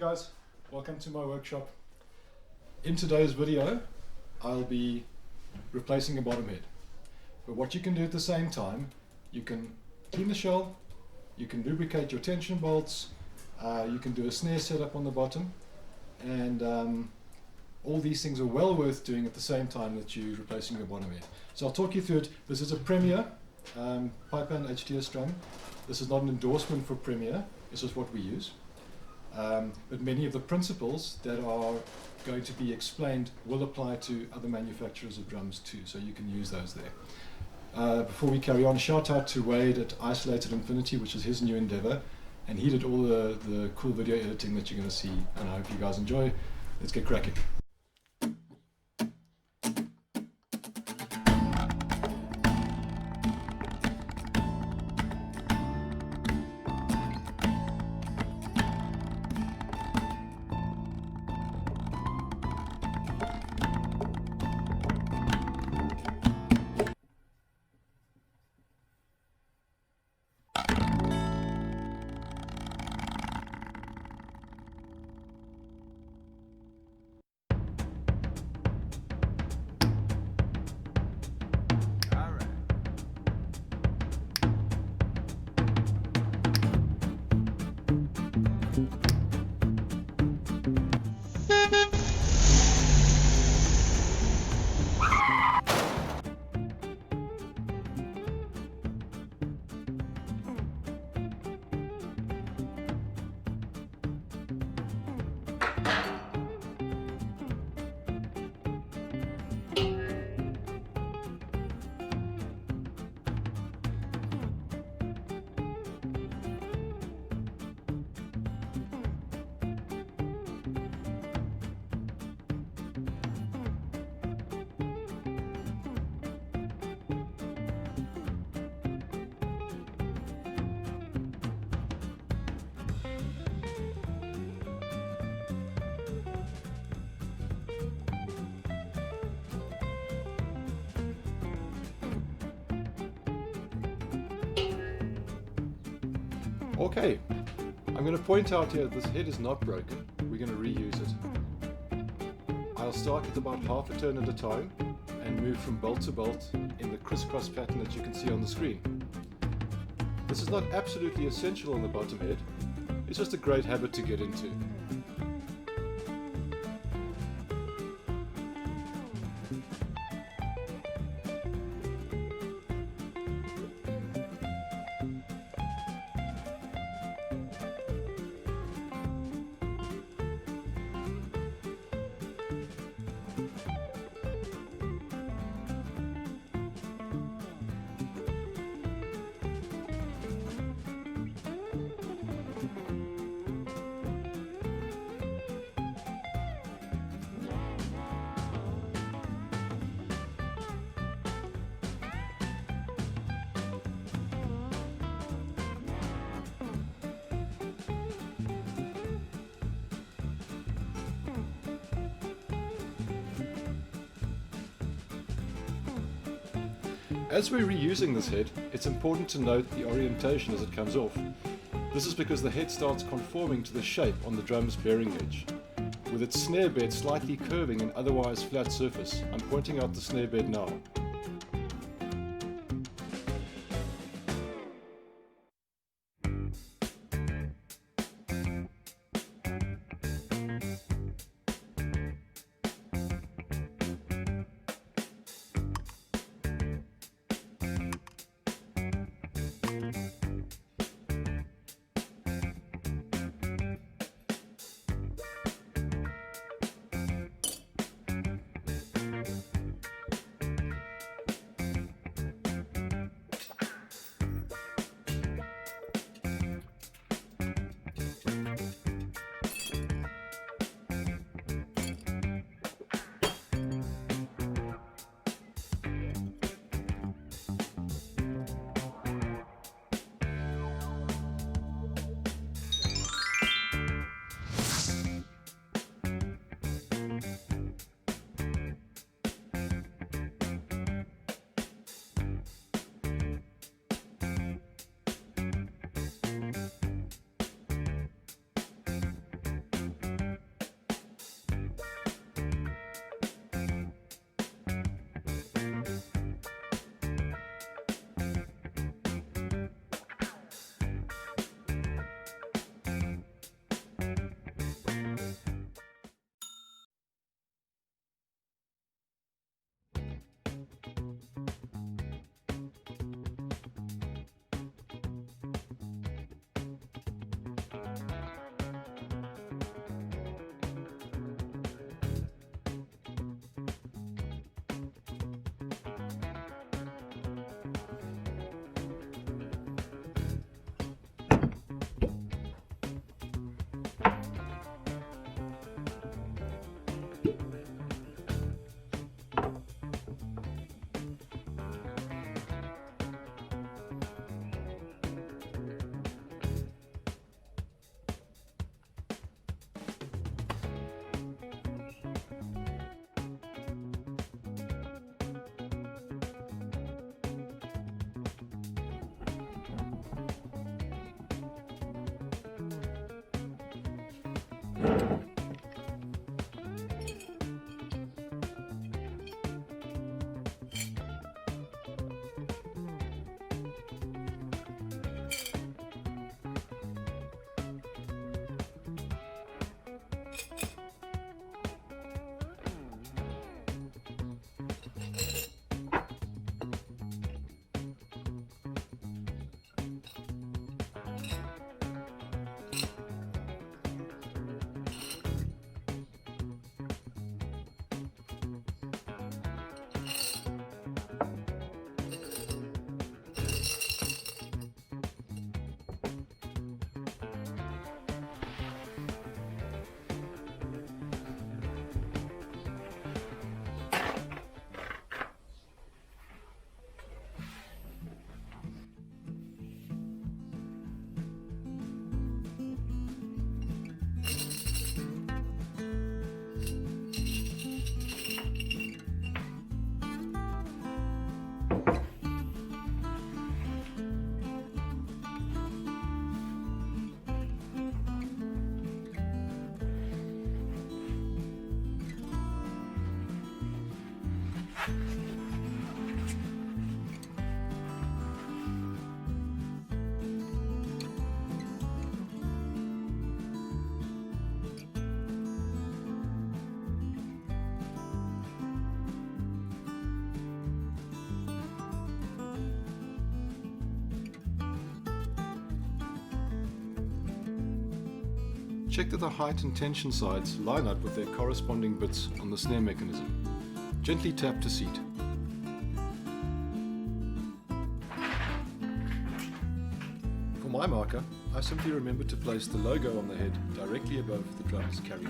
guys, welcome to my workshop. In today's video I'll be replacing a bottom head, but what you can do at the same time, you can clean the shell, you can lubricate your tension bolts, you can do a snare setup on the bottom, and all these things are well worth doing at the same time that you're replacing your bottom head. So I'll talk you through it. This is a Premier Pearl and HTS drum. This is not an endorsement for Premier, it's just what we use. But many of the principles that are going to be explained will apply to other manufacturers of drums too, so you can use those there. Before we carry on, shout out to Wade at Isolated Infinity, which is his new endeavor, and he did all the cool video editing that you're going to see, and I hope you guys enjoy. Let's get cracking. Okay, I'm going to point out here that this head is not broken. We're going to reuse it. I'll start with about half a turn at a time and move from bolt to bolt in the crisscross pattern that you can see on the screen. This is not absolutely essential on the bottom head, it's just a great habit to get into. As we're reusing this head, it's important to note the orientation as it comes off. This is because the head starts conforming to the shape on the drum's bearing edge, with its snare bed slightly curving an otherwise flat surface. I'm pointing out the snare bed now. Check that the height and tension sides line up with their corresponding bits on the snare mechanism. Gently tap to seat. For my marker, I simply remember to place the logo on the head directly above the drum's carry.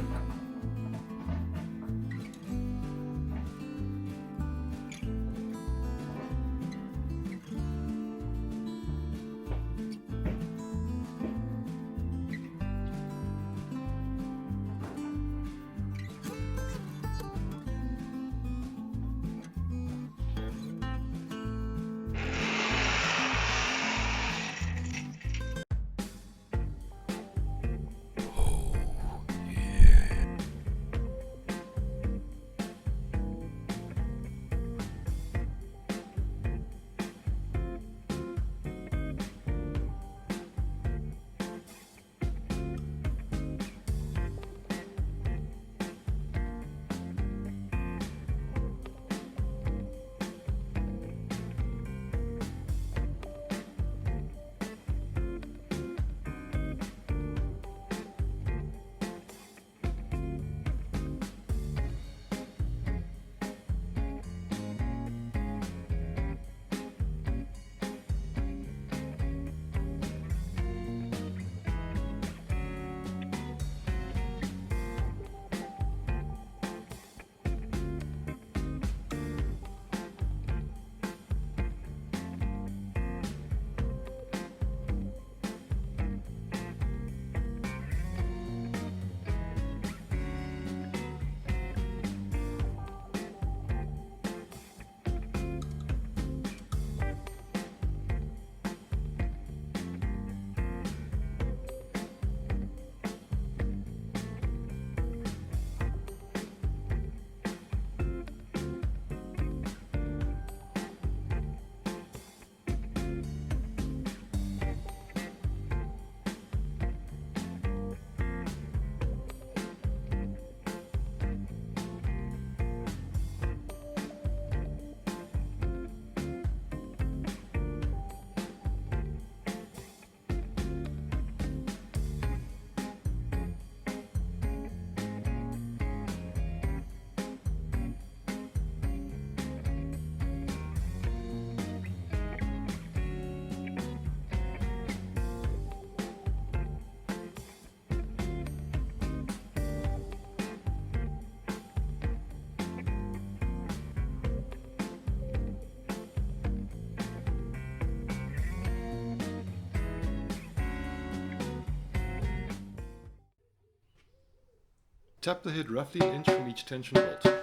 Tap the head roughly an inch from each tension bolt.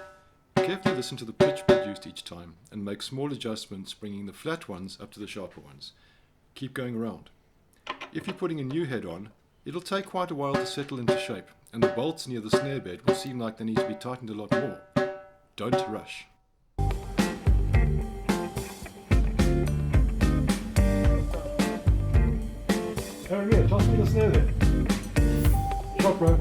Carefully listen to the pitch produced each time and make small adjustments, bringing the flat ones up to the sharper ones. Keep going around. If you're putting a new head on, it'll take quite a while to settle into shape, and the bolts near the snare bed will seem like they need to be tightened a lot more. Don't rush. Aaron, toss me the snare there. Shot, bro.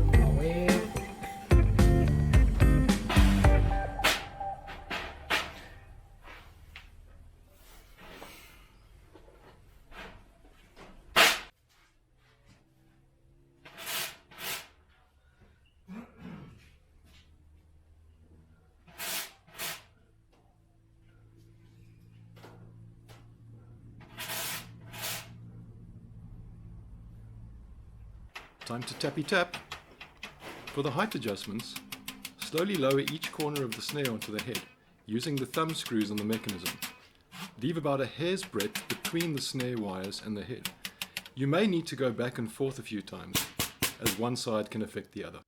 Time to tappy tap. For the height adjustments, slowly lower each corner of the snare onto the head, using the thumb screws on the mechanism. Leave about a hair's breadth between the snare wires and the head. You may need to go back and forth a few times, as one side can affect the other.